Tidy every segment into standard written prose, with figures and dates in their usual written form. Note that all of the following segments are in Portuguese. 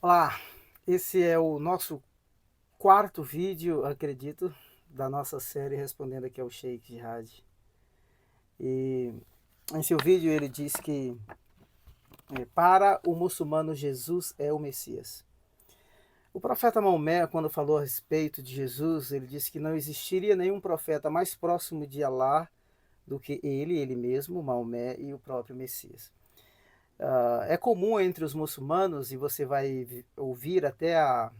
Olá, esse é o nosso quarto vídeo, acredito, da nossa série respondendo aqui ao Sheikh Jihad. E em seu vídeo ele diz que para o muçulmano Jesus é o Messias. O profeta Maomé, quando falou a respeito de Jesus, ele disse que não existiria nenhum profeta mais próximo de Allah do que ele mesmo, Maomé e o próprio Messias. É comum entre os muçulmanos, e você vai ouvir até a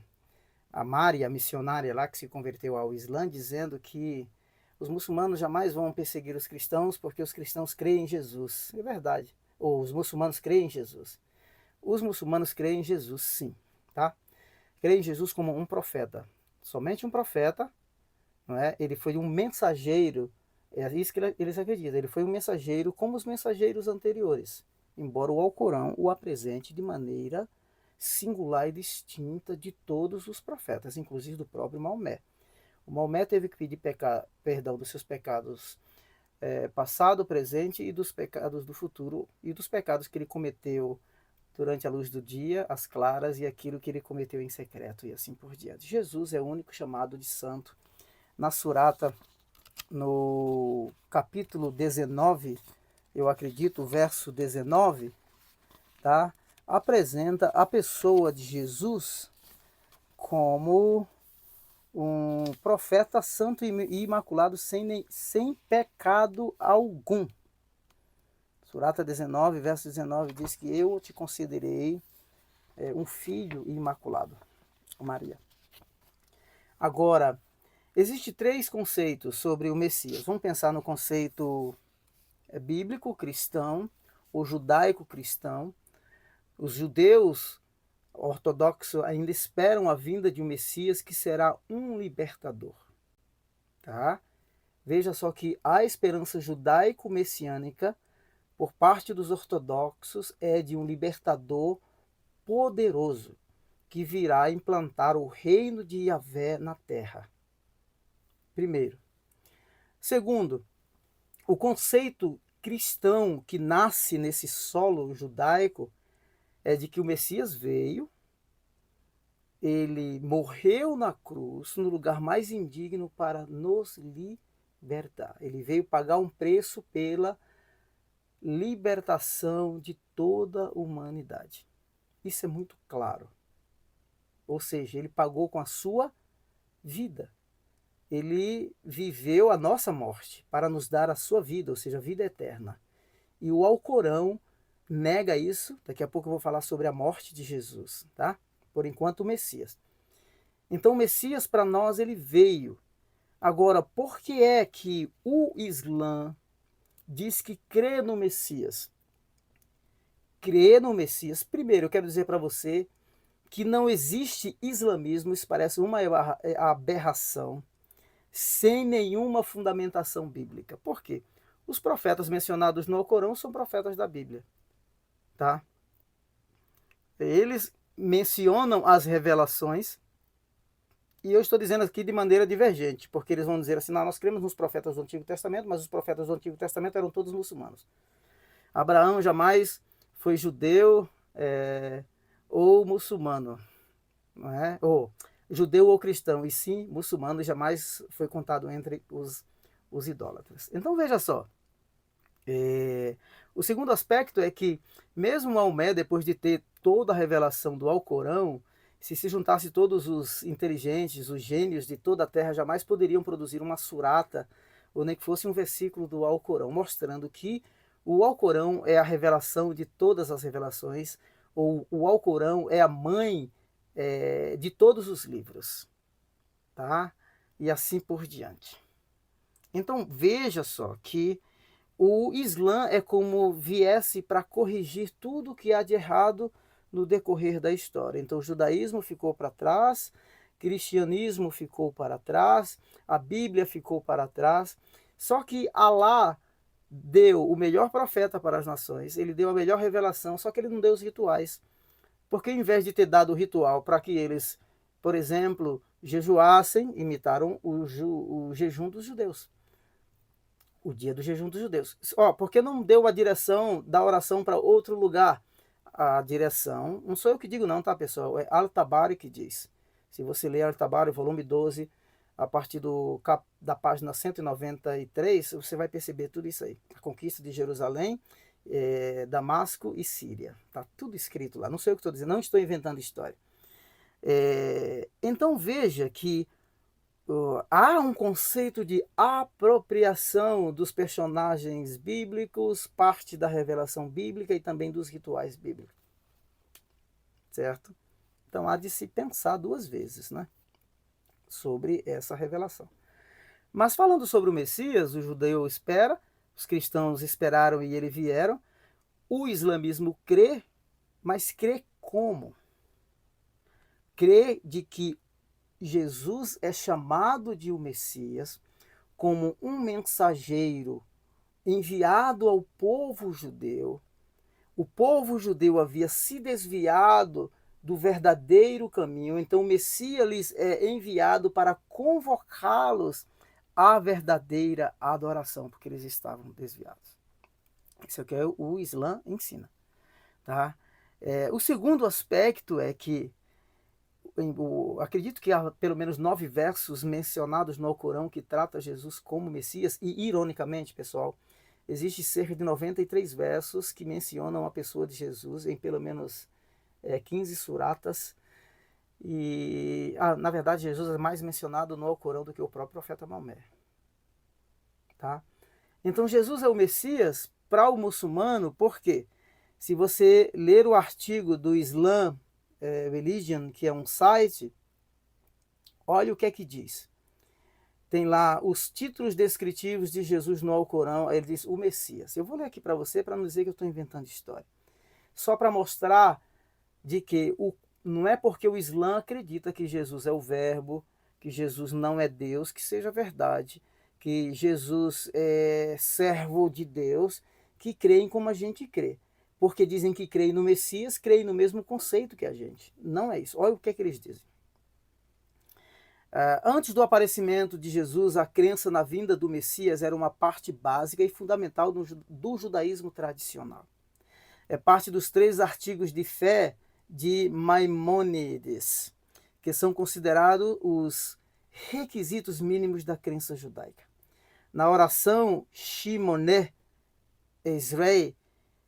Mari, a missionária lá que se converteu ao Islã, dizendo que os muçulmanos jamais vão perseguir os cristãos porque os cristãos creem em Jesus. É verdade. Ou os muçulmanos creem em Jesus. Os muçulmanos creem em Jesus, sim, tá? Creem em Jesus como um profeta. Somente um profeta, não é? Ele foi um mensageiro, é isso que eles acreditam. Ele foi um mensageiro como os mensageiros anteriores, embora o Alcorão o apresente de maneira singular e distinta de todos os profetas, inclusive do próprio Maomé. O Maomé teve que pedir perdão dos seus pecados passado, presente e dos pecados do futuro e dos pecados que ele cometeu durante a luz do dia, as claras e aquilo que ele cometeu em secreto e assim por diante. Jesus é o único chamado de santo. Na Surata, no capítulo 19, eu acredito, verso 19, tá? Apresenta a pessoa de Jesus como um profeta santo e imaculado sem pecado algum. Surata 19, verso 19 diz que eu te considerei um filho imaculado, Maria. Agora, existem três conceitos sobre o Messias. Vamos pensar no conceito bíblico cristão, o judaico cristão. Os judeus ortodoxos ainda esperam a vinda de um Messias que será um libertador. Tá? Veja só que a esperança judaico-messiânica por parte dos ortodoxos é de um libertador poderoso que virá implantar o reino de Yahvé na terra. Primeiro. Segundo, o conceito cristão que nasce nesse solo judaico é de que o Messias veio, ele morreu na cruz, no lugar mais indigno para nos libertar. Ele veio pagar um preço pela libertação de toda a humanidade. Isso é muito claro. Ou seja, ele pagou com a sua vida. Ele viveu a nossa morte para nos dar a sua vida, ou seja, a vida eterna. E o Alcorão nega isso. Daqui a pouco eu vou falar sobre a morte de Jesus, tá? Por enquanto, o Messias. Então, o Messias para nós ele veio. Agora, por que é que o Islã diz que crê no Messias? Crê no Messias. Primeiro, eu quero dizer para você que não existe islamismo, isso parece uma aberração, sem nenhuma fundamentação bíblica. Por quê? Os profetas mencionados no Alcorão são profetas da Bíblia, tá? Eles mencionam as revelações, e eu estou dizendo aqui de maneira divergente, porque eles vão dizer assim, nós cremos nos profetas do Antigo Testamento, mas os profetas do Antigo Testamento eram todos muçulmanos. Abraão jamais foi judeu ou muçulmano, não é? Ou judeu ou cristão, e sim muçulmano, jamais foi contado entre os idólatras. Então veja só, o segundo aspecto é que mesmo Maomé, depois de ter toda a revelação do Alcorão, se juntasse todos os inteligentes, os gênios de toda a terra, jamais poderiam produzir uma surata, ou nem que fosse um versículo do Alcorão, mostrando que o Alcorão é a revelação de todas as revelações, ou o Alcorão é a mãe de todos os livros, tá? E assim por diante. Então veja só que o Islã é como viesse para corrigir tudo que há de errado no decorrer da história. Então o judaísmo ficou para trás, cristianismo ficou para trás, a Bíblia ficou para trás. Só que Alá deu o melhor profeta para as nações, ele deu a melhor revelação, só que ele não deu os rituais. Porque em vez de ter dado o ritual para que eles, por exemplo, jejuassem, imitaram o jejum dos judeus. O dia do jejum dos judeus. Porque não deu a direção da oração para outro lugar. a direção, não sou eu que digo não, tá, pessoal? É Al-Tabari que diz. Se você ler Al-Tabari, volume 12, a partir da página 193, você vai perceber tudo isso aí. A conquista de Jerusalém, Damasco e Síria. Está tudo escrito lá. Não sei o que estou dizendo, não estou inventando história. Então veja que há um conceito de apropriação dos personagens bíblicos, parte da revelação bíblica e também dos rituais bíblicos. Certo? Então há de se pensar duas vezes, né, sobre essa revelação. Mas falando sobre o Messias, o judeu espera, os cristãos esperaram e ele vieram. O islamismo crê, mas crê como? Crê de que Jesus é chamado de o Messias como um mensageiro enviado ao povo judeu. O povo judeu havia se desviado do verdadeiro caminho, então o Messias lhes é enviado para convocá-los à verdadeira adoração, porque eles estavam desviados. Isso é o que o Islã ensina. Tá? O segundo aspecto é que acredito que há pelo menos 9 versos mencionados no Alcorão que trata Jesus como Messias, e ironicamente, pessoal, existe cerca de 93 versos que mencionam a pessoa de Jesus em pelo menos 15 suratas. E, na verdade, Jesus é mais mencionado no Alcorão do que o próprio profeta Maomé. Tá? Então, Jesus é o Messias para o muçulmano, por quê? Se você ler o artigo do Islam Religion, que é um site, olha o que é que diz. Tem lá os títulos descritivos de Jesus no Alcorão, ele diz o Messias. Eu vou ler aqui para você, para não dizer que eu estou inventando história. Só para mostrar de que não é porque o Islã acredita que Jesus é o verbo, que Jesus não é Deus, que seja verdade, que Jesus é servo de Deus, que creem como a gente crê. Porque dizem que creem no Messias, creem no mesmo conceito que a gente. Não é isso. Olha o que é que eles dizem. Antes do aparecimento de Jesus, a crença na vinda do Messias era uma parte básica e fundamental do judaísmo tradicional. É parte dos 3 artigos de fé de Maimônides, que são considerados os requisitos mínimos da crença judaica. Na oração Shimoné Esrei,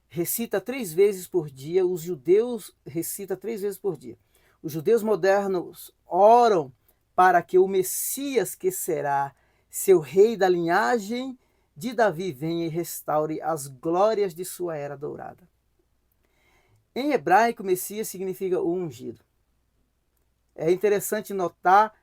recita 3 vezes por dia, os judeus recitam 3 vezes por dia. Os judeus modernos oram para que o Messias, que será seu rei da linhagem de Davi, venha e restaure as glórias de sua era dourada. Em hebraico, Messias significa o ungido. É interessante notar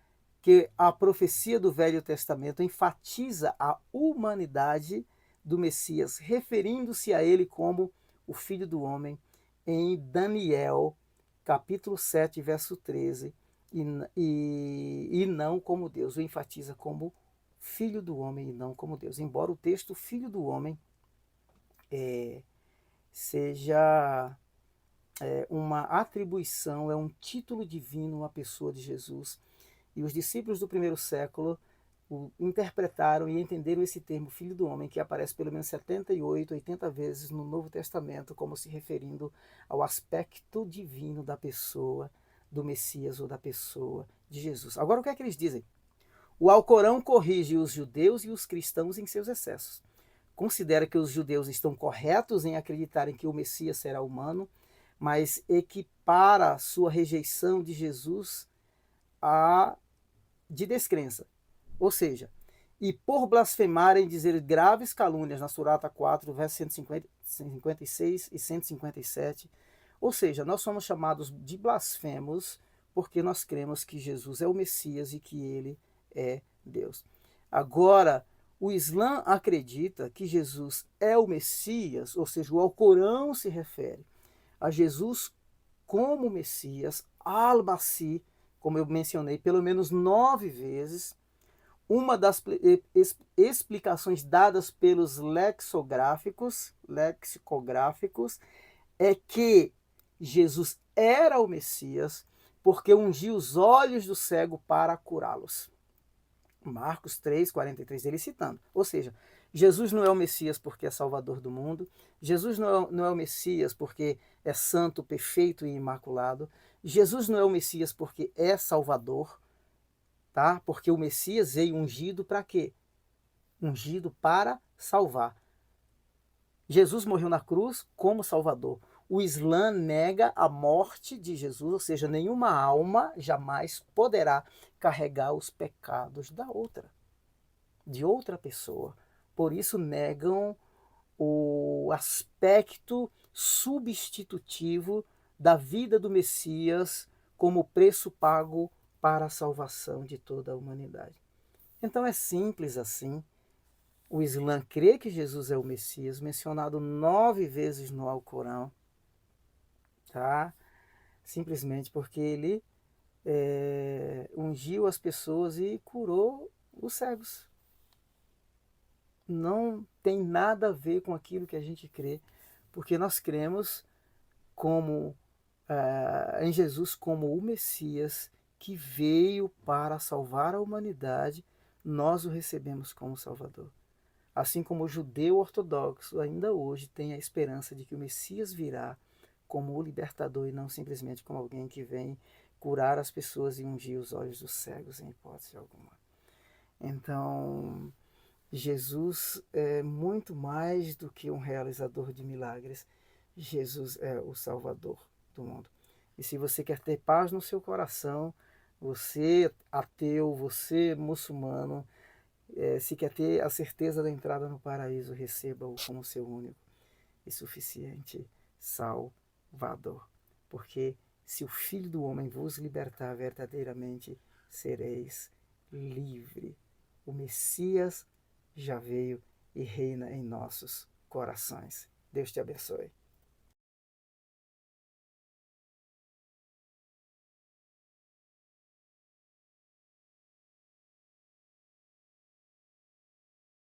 que a profecia do Velho Testamento enfatiza a humanidade do Messias, referindo-se a ele como o Filho do Homem, em Daniel, capítulo 7, verso 13, e não como Deus. O enfatiza como Filho do Homem e não como Deus. Embora o texto Filho do Homem seja uma atribuição, é um título divino à pessoa de Jesus. E os discípulos do primeiro século interpretaram e entenderam esse termo Filho do Homem, que aparece pelo menos 78, 80 vezes no Novo Testamento, como se referindo ao aspecto divino da pessoa do Messias ou da pessoa de Jesus. Agora, o que é que eles dizem? O Alcorão corrige os judeus e os cristãos em seus excessos. Considera que os judeus estão corretos em acreditarem que o Messias será humano, mas equipara sua rejeição de Jesus de descrença. Ou seja, e por blasfemarem dizer graves calúnias na Surata 4, versos 156 e 157. Ou seja, nós somos chamados de blasfemos porque nós cremos que Jesus é o Messias e que ele é Deus. Agora, o Islã acredita que Jesus é o Messias, ou seja, o Alcorão se refere a Jesus como Messias, Al-Masih, como eu mencionei, pelo menos 9 vezes. Uma das explicações dadas pelos lexicográficos é que Jesus era o Messias porque ungiu os olhos do cego para curá-los. Marcos 3, 43, ele citando. Ou seja, Jesus não é o Messias porque é Salvador do mundo. Jesus não é o Messias porque é santo, perfeito e imaculado. Jesus não é o Messias porque é Salvador, tá? Porque o Messias veio ungido para quê? Ungido para salvar. Jesus morreu na cruz como Salvador. O Islã nega a morte de Jesus, ou seja, nenhuma alma jamais poderá carregar os pecados da outra, de outra pessoa. Por isso negam o aspecto substitutivo da vida do Messias como preço pago para a salvação de toda a humanidade. Então é simples assim. O Islã crê que Jesus é o Messias, mencionado 9 vezes no Alcorão, tá? Simplesmente porque ele ungiu as pessoas e curou os cegos. Não tem nada a ver com aquilo que a gente crê, porque nós cremos como em Jesus como o Messias que veio para salvar a humanidade. Nós o recebemos como Salvador. Assim como o judeu ortodoxo ainda hoje tem a esperança de que o Messias virá como o libertador e não simplesmente como alguém que vem curar as pessoas e ungir os olhos dos cegos, em hipótese alguma. Então, Jesus é muito mais do que um realizador de milagres. Jesus é o Salvador do mundo. E se você quer ter paz no seu coração, você ateu, você muçulmano, se quer ter a certeza da entrada no paraíso, receba-o como seu único e suficiente Salvador. Porque se o Filho do Homem vos libertar verdadeiramente, sereis livre. O Messias já veio e reina em nossos corações. Deus te abençoe.